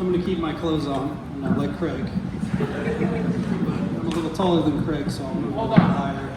I'm going to keep my clothes on, and I like Craig. But I'm a little taller than Craig, so I'm a little higher.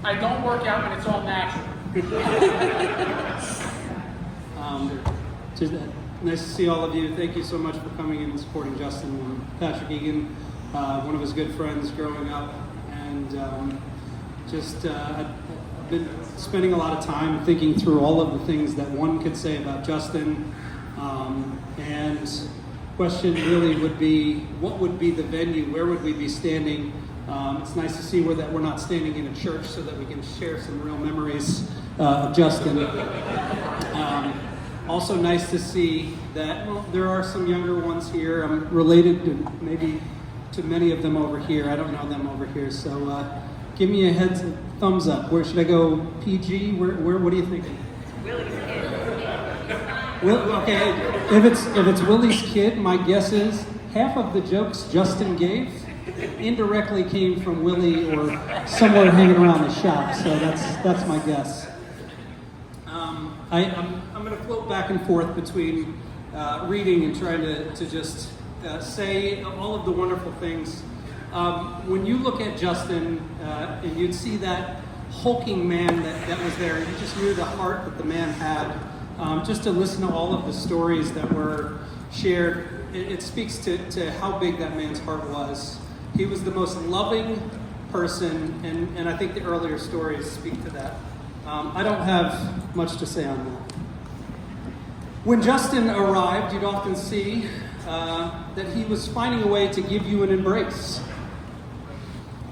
I don't work out when it's all natural. Just nice to see all of you. Thank you so much for coming in and supporting Justin. Patrick Egan, one of his good friends growing up, and I've been spending a lot of time thinking through all of the things that one could say about Justin. And question really would be, what would be the venue? Where would we be standing? It's nice to see that we're not standing in a church so that we can share some real memories of Justin. Also nice to see that there are some younger ones here. I'm related to many of them over here. I don't know them over here, so give me a thumbs up. Where should I go? PG? Where? What are you thinking? Willie's kid. Okay, if it's Willie's kid, my guess is half of the jokes Justin gave indirectly came from Willie or somewhere hanging around the shop. So that's my guess. I'm going to float back and forth between reading and trying to just say all of the wonderful things. When you look at Justin, and you'd see that hulking man that was there, you just knew the heart that the man had. Just to listen to all of the stories that were shared, it speaks to how big that man's heart was. He was the most loving person, and I think the earlier stories speak to that. I don't have much to say on that. When Justin arrived, you'd often see that he was finding a way to give you an embrace.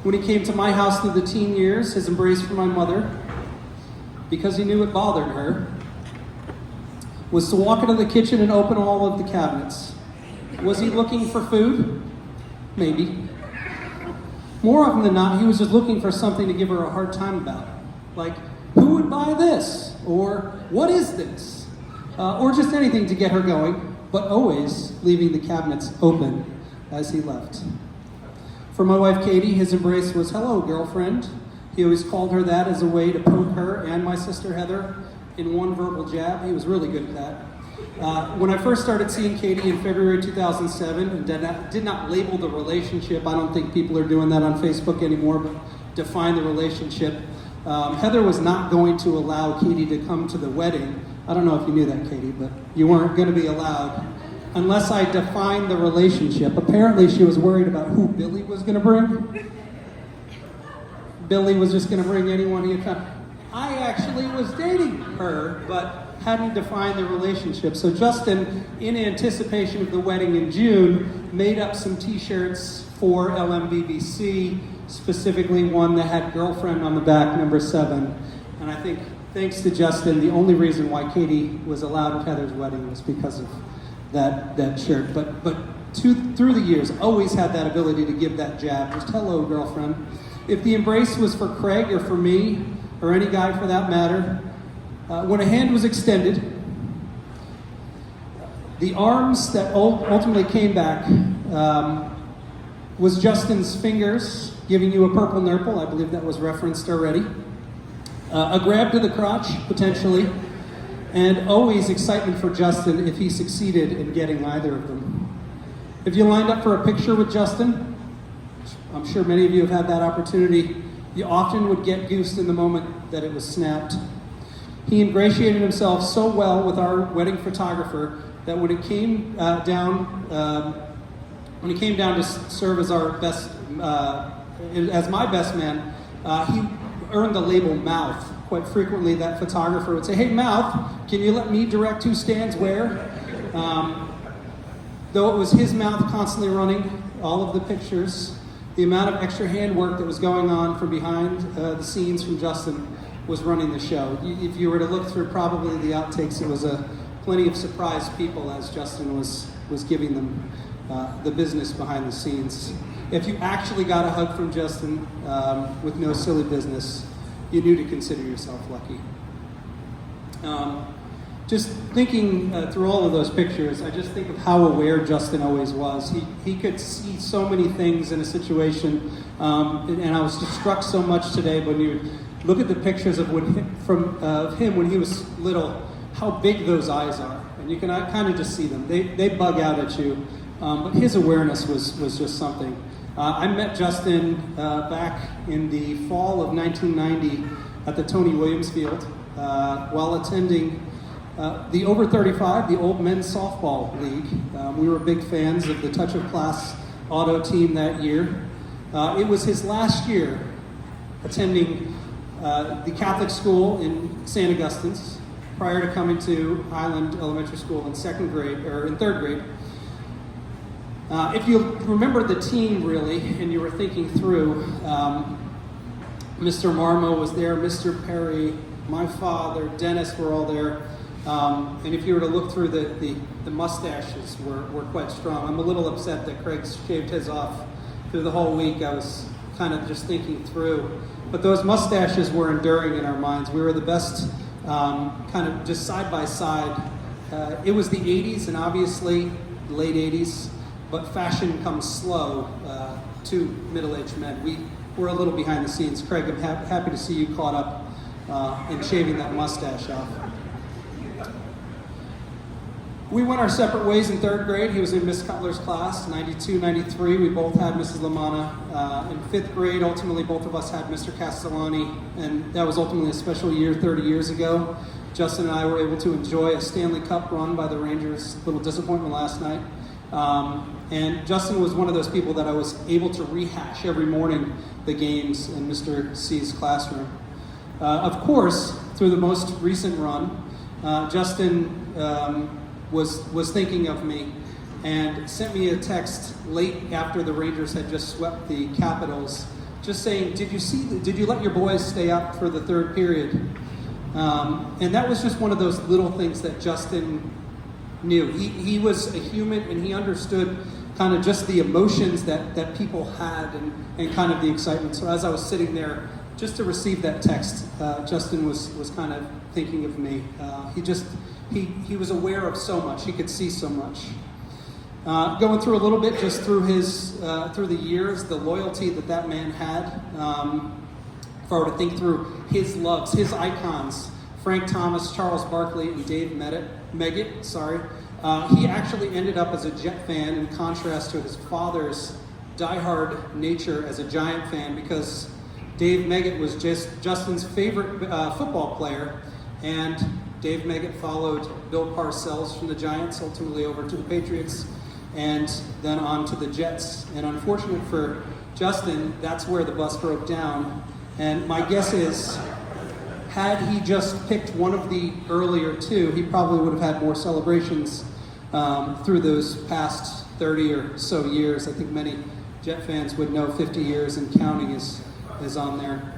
When he came to my house through the teen years, his embrace for my mother, because he knew it bothered her, was to walk into the kitchen and open all of the cabinets. Was he looking for food? Maybe. More often than not, he was just looking for something to give her a hard time about. Like, who would buy this? Or, what is this? Or just anything to get her going, but always leaving the cabinets open as he left. For my wife Katie, his embrace was, hello, girlfriend. He always called her that as a way to poke her and my sister Heather in one verbal jab. He was really good at that. When I first started seeing Katie in February 2007 and did not label the relationship, I don't think people are doing that on Facebook anymore, but define the relationship. Heather was not going to allow Katie to come to the wedding. I don't know if you knew that, Katie, but you weren't going to be allowed unless I defined the relationship. Apparently she was worried about who Billy was going to bring. Billy was just going to bring anyone he had come. I actually was dating her, but hadn't defined the relationship. So Justin, in anticipation of the wedding in June, made up some t-shirts for LMBBC, specifically one that had girlfriend on the back, number 7. And I think, thanks to Justin, the only reason why Katie was allowed at Heather's wedding was because of that shirt. But through the years, always had that ability to give that jab, just hello, girlfriend. If the embrace was for Craig or for me, or any guy for that matter, when a hand was extended, the arms that ultimately came back was Justin's fingers giving you a purple nurple. I believe that was referenced already. A grab to the crotch, potentially, and always excitement for Justin if he succeeded in getting either of them. If you lined up for a picture with Justin, I'm sure many of you have had that opportunity, you often would get goosed in the moment that it was snapped. He ingratiated himself so well with our wedding photographer that when it came down to serve as our best, as my best man, he earned the label Mouth. Quite frequently, that photographer would say, "Hey, Mouth, can you let me direct who stands where?" Though it was his mouth constantly running all of the pictures, the amount of extra handwork that was going on from behind the scenes from Justin was running the show. If you were to look through probably the outtakes, it was plenty of surprised people as Justin was giving them the business behind the scenes. If you actually got a hug from Justin with no silly business, you knew to consider yourself lucky. Just thinking through all of those pictures, I just think of how aware Justin always was. He could see so many things in a situation, and I was just struck so much today when you look at the pictures of him when he was little, how big those eyes are. and you can kind of just see them. They bug out at you, but his awareness was just something. I met Justin back in the fall of 1990 at the Tony Williams Field while attending the Over 35, the Old Men's Softball League. We were big fans of the Touch of Class auto team that year. It was his last year attending the Catholic school in St. Augustine's prior to coming to Highland Elementary School in third grade. If you remember the team really, and you were thinking through, Mr. Marmo was there, Mr. Perry, my father, Dennis were all there. And if you were to look through the mustaches were quite strong. I'm a little upset that Craig shaved his off through the whole week. I was kind of just thinking through. But those mustaches were enduring in our minds. We were the best kind of just side by side. It was the 80s and obviously late 80s, but fashion comes slow to middle-aged men. We were a little behind the scenes. Craig, I'm happy to see you caught up in shaving that mustache off. We went our separate ways in third grade. He was in Miss Cutler's class, 92, 93. We both had Mrs. Lamana. In fifth grade, ultimately, both of us had Mr. Castellani, and that was ultimately a special year 30 years ago. Justin and I were able to enjoy a Stanley Cup run by the Rangers. A little disappointment last night. And Justin was one of those people that I was able to rehash every morning the games in Mr. C's classroom. Of course, through the most recent run, Justin was thinking of me and sent me a text late after the Rangers had just swept the Capitals, just saying, did you let your boys stay up for the third period? And that was just one of those little things that Justin knew. He was a human, and he understood kind of just the emotions that people had and kind of the excitement. So as I was sitting there, just to receive that text, Justin was kind of thinking of me. He was aware of so much. He could see so much. Going through a little bit, just through through the years, the loyalty that man had. If I were to think through his loves, his icons, Frank Thomas, Charles Barkley, and Dave Meggett. He actually ended up as a Jet fan in contrast to his father's diehard nature as a Giant fan, because Dave Meggett was Justin's favorite football player, and Dave Meggett followed Bill Parcells from the Giants, ultimately over to the Patriots, and then on to the Jets. And unfortunate for Justin, that's where the bus broke down. And my guess is, had he just picked one of the earlier two, he probably would have had more celebrations through those past 30 or so years. I think many Jet fans would know 50 years and counting is on there.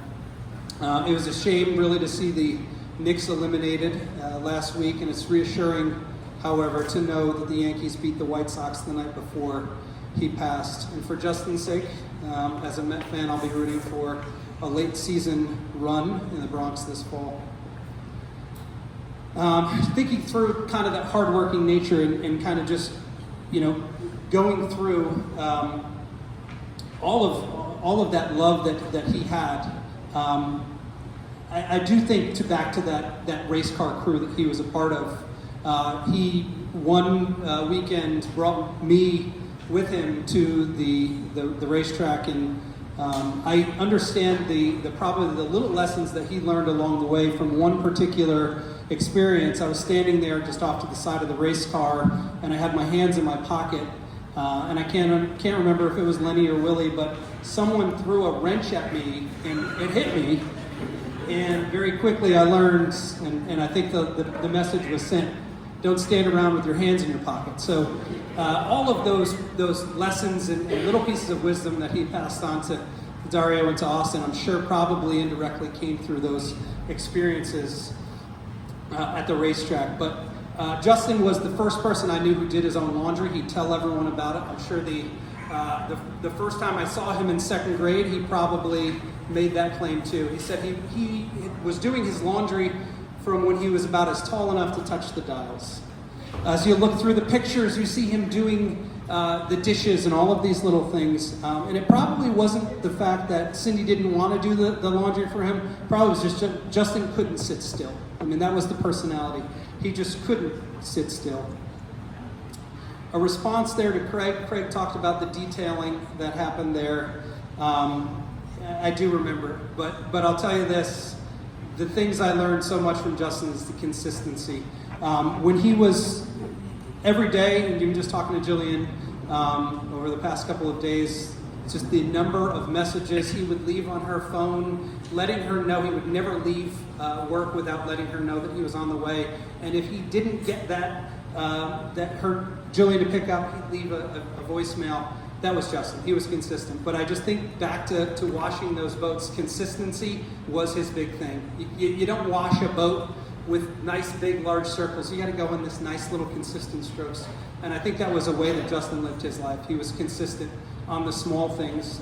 It was a shame, really, to see the Knicks eliminated last week, and it's reassuring, however, to know that the Yankees beat the White Sox the night before he passed. And for Justin's sake, as a Met fan, I'll be rooting for a late season run in the Bronx this fall. Thinking through kind of that hardworking nature and kind of just, going through all of that love that he had. I do think back to that race car crew that he was a part of. He one weekend brought me with him to the racetrack, and I understand probably the little lessons that he learned along the way from one particular experience. I was standing there just off to the side of the race car, and I had my hands in my pocket, and I can't remember if it was Lenny or Willie, but someone threw a wrench at me, and it hit me. And very quickly I learned, and I think the message was sent, don't stand around with your hands in your pocket. So all of those lessons and little pieces of wisdom that he passed on to Dario and to Austin, I'm sure probably indirectly came through those experiences at the racetrack. But Justin was the first person I knew who did his own laundry. He'd tell everyone about it. I'm sure the first time I saw him in second grade, he probably made that claim too. He said he was doing his laundry from when he was about as tall enough to touch the dials. As you look through the pictures, you see him doing the dishes and all of these little things. And it probably wasn't the fact that Cindy didn't want to do the laundry for him. Probably was just Justin couldn't sit still. I mean, that was the personality. he just couldn't sit still. A response there to Craig. Craig talked about the detailing that happened there. I do remember, but I'll tell you this, the things I learned so much from Justin is the consistency. When he was every day, and even just talking to Jillian over the past couple of days, just the number of messages he would leave on her phone, letting her know he would never leave work without letting her know that he was on the way. And if he didn't get that Jillian to pick up, he'd leave a voicemail. That was Justin. He was consistent. But I just think back to washing those boats, consistency was his big thing. You don't wash a boat with nice, big, large circles. You got to go in this nice little consistent strokes. And I think that was a way that Justin lived his life. He was consistent on the small things.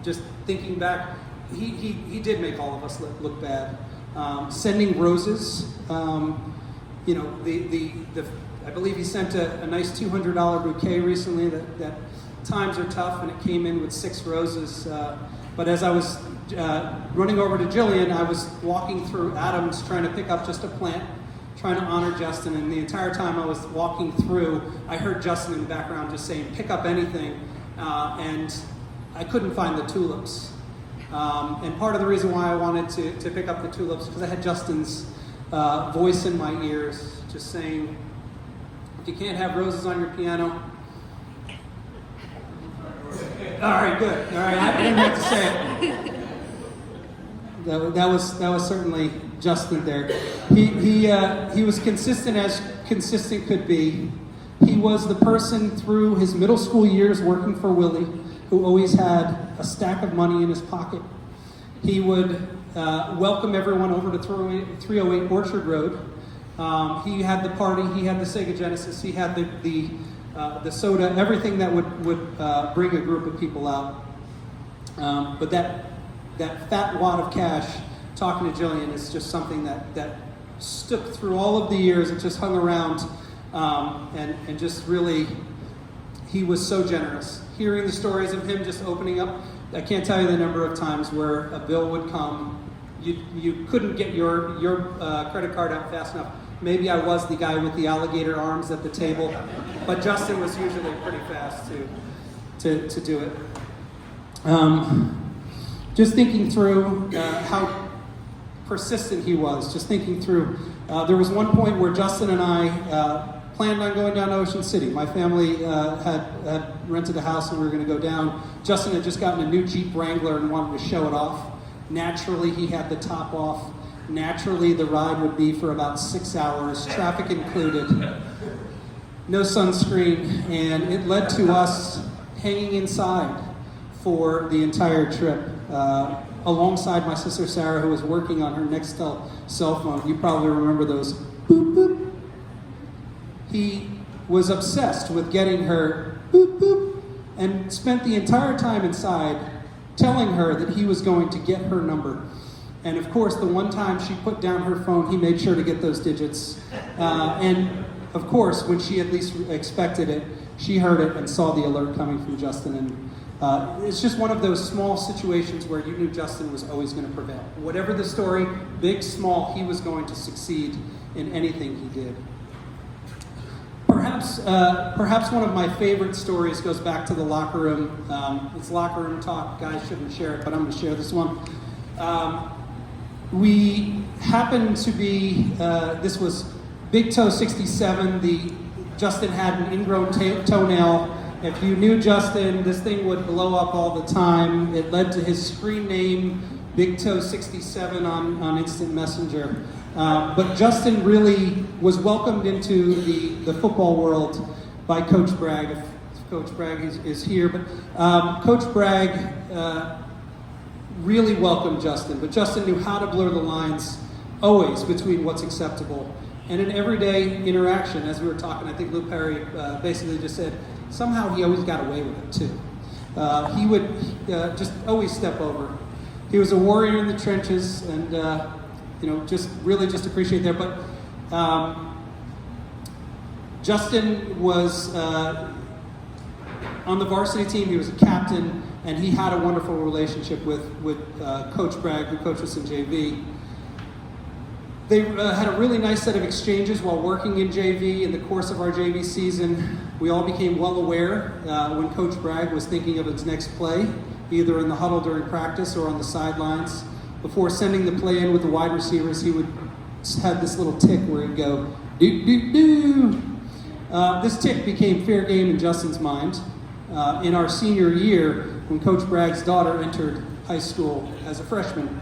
Just thinking back, he did make all of us look bad. Sending roses. I believe he sent a nice $200 bouquet recently that times are tough, and it came in with 6 roses. But as I was running over to Jillian, I was walking through Adams trying to pick up just a plant, trying to honor Justin, and the entire time I was walking through, I heard Justin in the background just saying, pick up anything, and I couldn't find the tulips. And part of the reason why I wanted to pick up the tulips, because I had Justin's voice in my ears, just saying, if you can't have roses on your piano. All right, good. All right, I didn't have to say it. That was certainly Justin there. He was consistent as consistent could be. He was the person through his middle school years working for Willie who always had a stack of money in his pocket. He would welcome everyone over to 308 Orchard Road. He had the party, he had the Sega Genesis, he had the soda, everything that would bring a group of people out. But that fat wad of cash, talking to Jillian, is just something that stuck through all of the years. It just hung around, and just really, he was so generous. Hearing the stories of him just opening up, I can't tell you the number of times where a bill would come. You couldn't get your credit card out fast enough. Maybe I was the guy with the alligator arms at the table, but Justin was usually pretty fast to do it. Just thinking through how persistent he was, just thinking through, there was one point where Justin and I planned on going down to Ocean City. My family had rented a house and we were going to go down. Justin had just gotten a new Jeep Wrangler and wanted to show it off. Naturally, he had the top off. Naturally, the ride would be for about 6 hours, traffic included, no sunscreen, and it led to us hanging inside for the entire trip, alongside my sister Sarah, who was working on her Nextel cell phone. You probably remember those boop, boop. He was obsessed with getting her boop, boop, and spent the entire time inside telling her that he was going to get her number. And of course, the one time she put down her phone, he made sure to get those digits. And of course, when she at least expected it, she heard it and saw the alert coming from Justin. And it's just one of those small situations where you knew Justin was always going to prevail. Whatever the story, big, small, he was going to succeed in anything he did. Perhaps one of my favorite stories goes back to the locker room. It's locker room talk. Guys shouldn't share it, but I'm going to share this one. We happened to be, this was Big Toe 67. Justin had an ingrown toenail. If you knew Justin, this thing would blow up all the time. It led to his screen name, Big Toe 67 on Instant Messenger. But Justin really was welcomed into the football world by Coach Bragg. If Coach Bragg is here, but Coach Bragg really welcomed Justin, but Justin knew how to blur the lines always between what's acceptable. And in everyday interaction, as we were talking, I think Lou Perry basically just said, somehow he always got away with it too. He would just always step over. He was a warrior in the trenches, and just appreciate there. But Justin was on the varsity team. He was a captain, and he had a wonderful relationship with Coach Bragg, who coached us in JV. They had a really nice set of exchanges while working in JV. In the course of our JV season, we all became well aware when Coach Bragg was thinking of his next play, either in the huddle during practice or on the sidelines. Before sending the play in with the wide receivers, he would have this little tick where he'd go, doo, doo, doo. This tick became fair game in Justin's mind. In our senior year, when Coach Bragg's daughter entered high school as a freshman.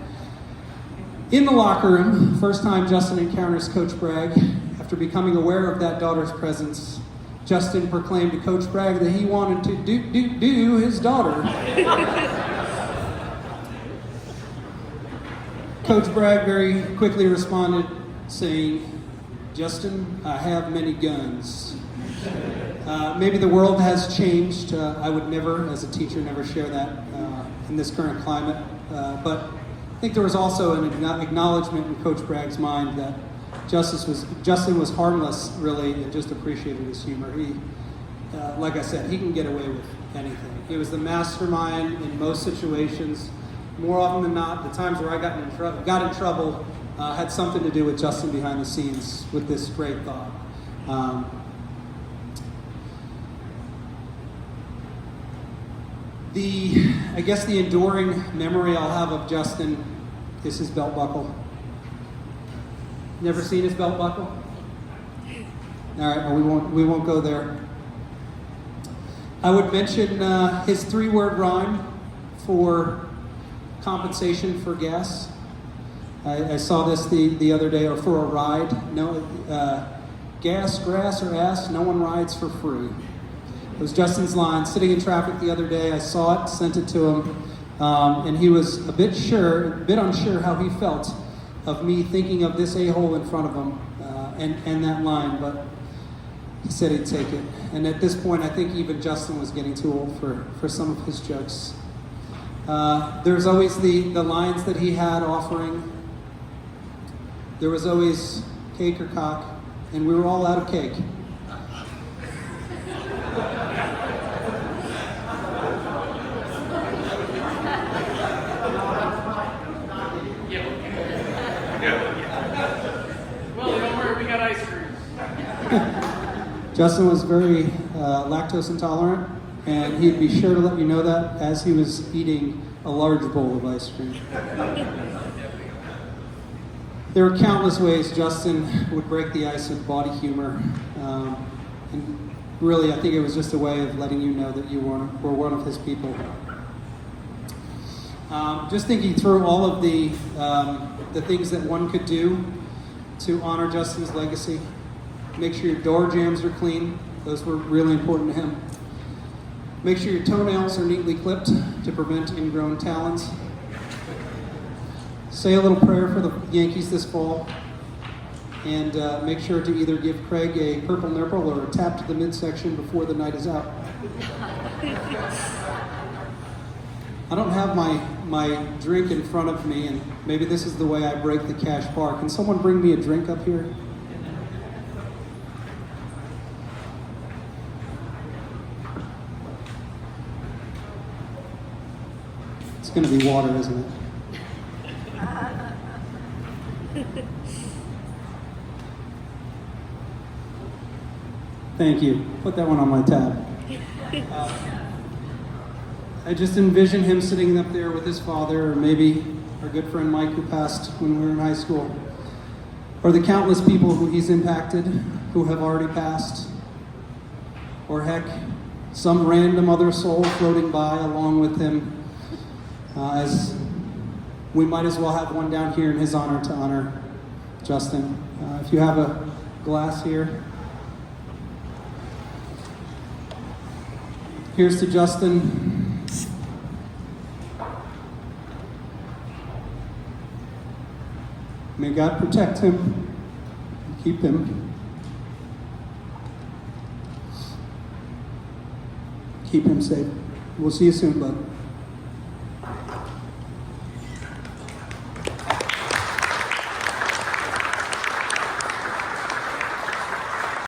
In the locker room, first time Justin encounters Coach Bragg, after becoming aware of that daughter's presence, Justin proclaimed to Coach Bragg that he wanted to do his daughter. Coach Bragg very quickly responded, saying, "Justin, I have many guns." Maybe the world has changed. I would never, as a teacher, never share that in this current climate. But I think there was also an acknowledgement in Coach Bragg's mind that Justin was harmless, really, and just appreciated his humor. He, like I said, he can get away with anything. He was the mastermind in most situations. More often than not, the times where I got in trouble had something to do with Justin behind the scenes with this great thought. I guess the enduring memory I'll have of Justin is his belt buckle. Never seen his belt buckle? All right, well, we won't go there. I would mention his 3-word rhyme for compensation for gas. I saw this the other day, or for a ride. No, gas, grass, or ass, no one rides for free. It was Justin's line. Sitting in traffic the other day, I saw it, sent it to him, and he was a bit unsure how he felt of me thinking of this a-hole in front of him and that line, but he said he'd take it. And at this point, I think even Justin was getting too old for some of his jokes. There's always the lines that he had offering. There was always cake or cock, and we were all out of cake. Well, don't worry, we got ice cream. Justin was very lactose intolerant, and he'd be sure to let you know that as he was eating a large bowl of ice cream. There were countless ways Justin would break the ice with body humor. And really, I think it was just a way of letting you know that you were one of his people. Just thinking through all of the things that one could do to honor Justin's legacy. Make sure your door jambs are clean. Those were really important to him. Make sure your toenails are neatly clipped to prevent ingrown talons. Say a little prayer for the Yankees this fall. And make sure to either give Craig a purple nipple or a tap to the midsection before the night is out. I don't have my drink in front of me, and maybe this is the way I break the cash bar. Can someone bring me a drink up here? It's going to be water, isn't it? Thank you. Put that one on my tab. I just envision him sitting up there with his father, or maybe our good friend Mike, who passed when we were in high school, or the countless people who he's impacted, who have already passed, or heck, some random other soul floating by along with him, as we might as well have one down here in his honor to honor Justin. If you have a glass here. Here's to Justin. May God protect him and keep him. Keep him safe. We'll see you soon, bud.